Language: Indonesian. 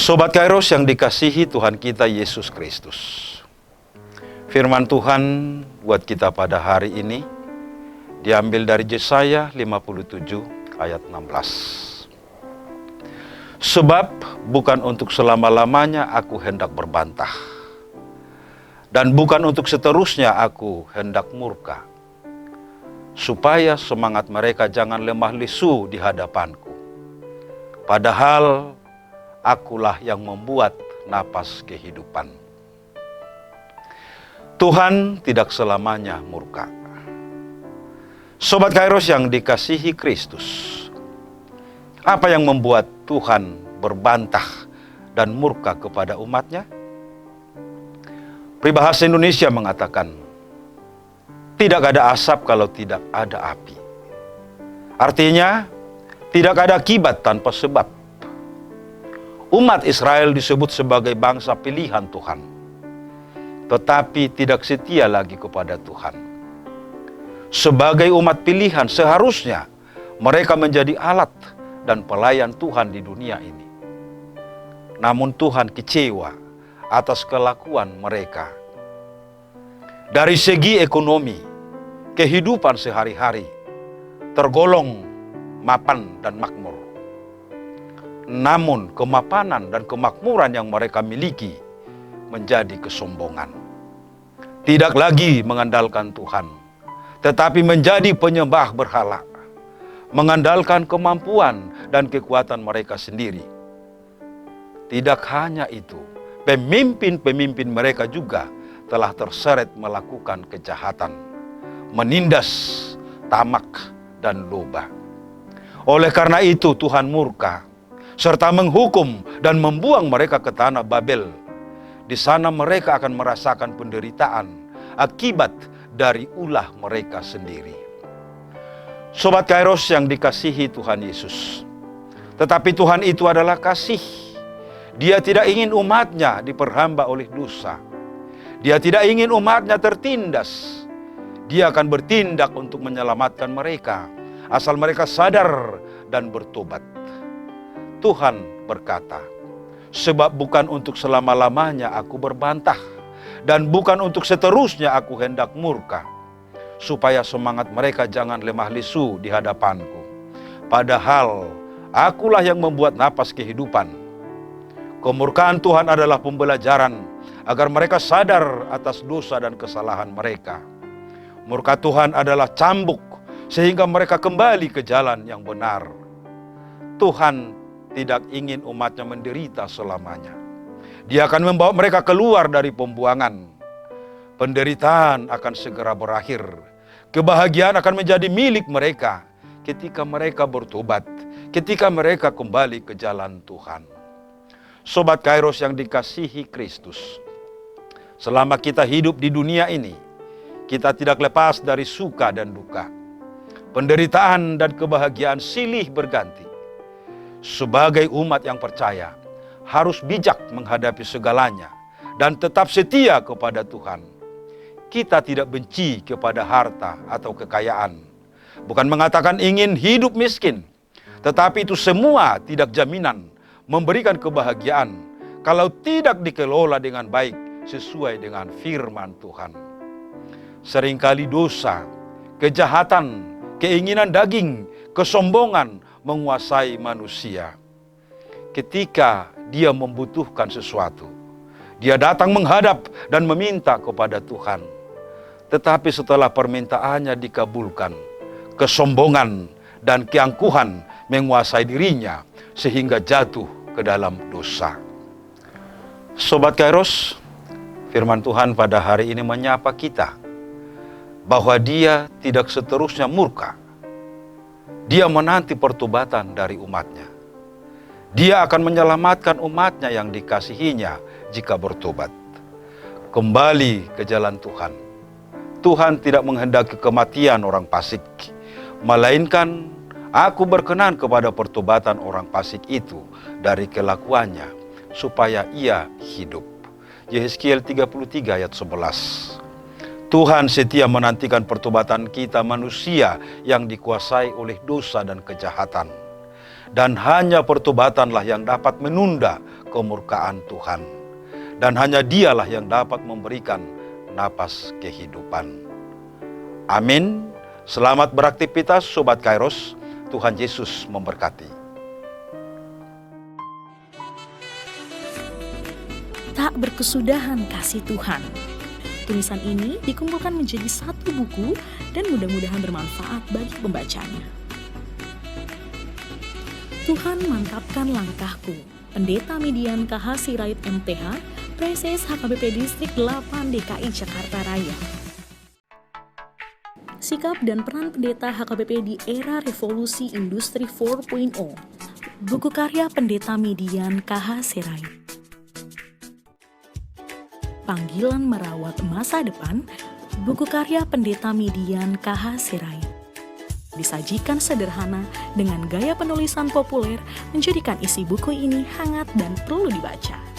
Sobat Kairos yang dikasihi Tuhan kita Yesus Kristus. Firman Tuhan buat kita pada hari ini diambil dari Yesaya 57 ayat 16. Sebab bukan untuk selama-lamanya aku hendak berbantah, dan bukan untuk seterusnya aku hendak murka, supaya semangat mereka jangan lemah lesu di hadapanku. Padahal akulah yang membuat napas kehidupan. Tuhan tidak selamanya murka. Sobat Kairos yang dikasihi Kristus, apa yang membuat Tuhan berbantah dan murka kepada umatnya? Peribahasa Indonesia mengatakan, tidak ada asap kalau tidak ada api. Artinya, tidak ada akibat tanpa sebab. Umat Israel disebut sebagai bangsa pilihan Tuhan, tetapi tidak setia lagi kepada Tuhan. Sebagai umat pilihan, seharusnya mereka menjadi alat dan pelayan Tuhan di dunia ini. Namun Tuhan kecewa atas kelakuan mereka. Dari segi ekonomi, kehidupan sehari-hari tergolong mapan dan makmur. Namun kemapanan dan kemakmuran yang mereka miliki menjadi kesombongan. Tidak lagi mengandalkan Tuhan, tetapi menjadi penyembah berhala, mengandalkan kemampuan dan kekuatan mereka sendiri. Tidak hanya itu, pemimpin-pemimpin mereka juga telah terseret melakukan kejahatan, menindas, tamak, dan loba. Oleh karena itu Tuhan murka, serta menghukum dan membuang mereka ke tanah Babel. Di sana mereka akan merasakan penderitaan akibat dari ulah mereka sendiri. Sobat Kairos yang dikasihi Tuhan Yesus, tetapi Tuhan itu adalah kasih. Dia tidak ingin umatnya diperhamba oleh dosa. Dia tidak ingin umatnya tertindas. Dia akan bertindak untuk menyelamatkan mereka, asal mereka sadar dan bertobat. Tuhan berkata, sebab bukan untuk selama-lamanya aku berbantah, dan bukan untuk seterusnya aku hendak murka, supaya semangat mereka jangan lemah lesu di hadapanku. Padahal akulah yang membuat napas kehidupan. Kemurkaan Tuhan adalah pembelajaran agar mereka sadar atas dosa dan kesalahan mereka. Murka Tuhan adalah cambuk sehingga mereka kembali ke jalan yang benar. Tuhan tidak ingin umatnya menderita selamanya. Dia akan membawa mereka keluar dari pembuangan. Penderitaan akan segera berakhir. Kebahagiaan akan menjadi milik mereka ketika mereka bertobat, ketika mereka kembali ke jalan Tuhan. Sobat Kairos yang dikasihi Kristus, selama kita hidup di dunia ini, kita tidak lepas dari suka dan duka. Penderitaan dan kebahagiaan silih berganti. Sebagai umat yang percaya, harus bijak menghadapi segalanya dan tetap setia kepada Tuhan. Kita tidak benci kepada harta atau kekayaan. Bukan mengatakan ingin hidup miskin, tetapi itu semua tidak jaminan memberikan kebahagiaan kalau tidak dikelola dengan baik sesuai dengan firman Tuhan. Seringkali dosa, kejahatan, keinginan daging, kesombongan menguasai manusia. Ketika dia membutuhkan sesuatu, dia datang menghadap dan meminta kepada Tuhan. Tetapi setelah permintaannya dikabulkan, kesombongan dan keangkuhan menguasai dirinya sehingga jatuh ke dalam dosa. Sobat Kairos, firman Tuhan pada hari ini menyapa kita bahwa Dia tidak seterusnya murka. Dia menanti pertobatan dari umatnya. Dia akan menyelamatkan umatnya yang dikasihinya jika bertobat. Kembali ke jalan Tuhan. Tuhan tidak menghendaki kematian orang fasik, melainkan aku berkenan kepada pertobatan orang fasik itu dari kelakuannya, supaya ia hidup. Yehezkiel 33 ayat 11. Tuhan setia menantikan pertobatan kita manusia yang dikuasai oleh dosa dan kejahatan. Dan hanya pertobatanlah yang dapat menunda kemurkaan Tuhan. Dan hanya Dialah yang dapat memberikan napas kehidupan. Amin. Selamat beraktivitas Sobat Kairos. Tuhan Yesus memberkati. Tak berkesudahan kasih Tuhan. Tulisan ini dikumpulkan menjadi satu buku dan mudah-mudahan bermanfaat bagi pembacanya. Tuhan mantapkan langkahku. Pendeta Median KH Sirait MTH, Preses HKBP Distrik 8 DKI Jakarta Raya. Sikap dan peran pendeta HKBP di era revolusi industri 4.0. Buku karya Pendeta Median KH Sirait. Panggilan merawat masa depan. Buku karya Pendeta Median KH Sirait. Disajikan sederhana dengan gaya penulisan populer, menjadikan isi buku ini hangat dan perlu dibaca.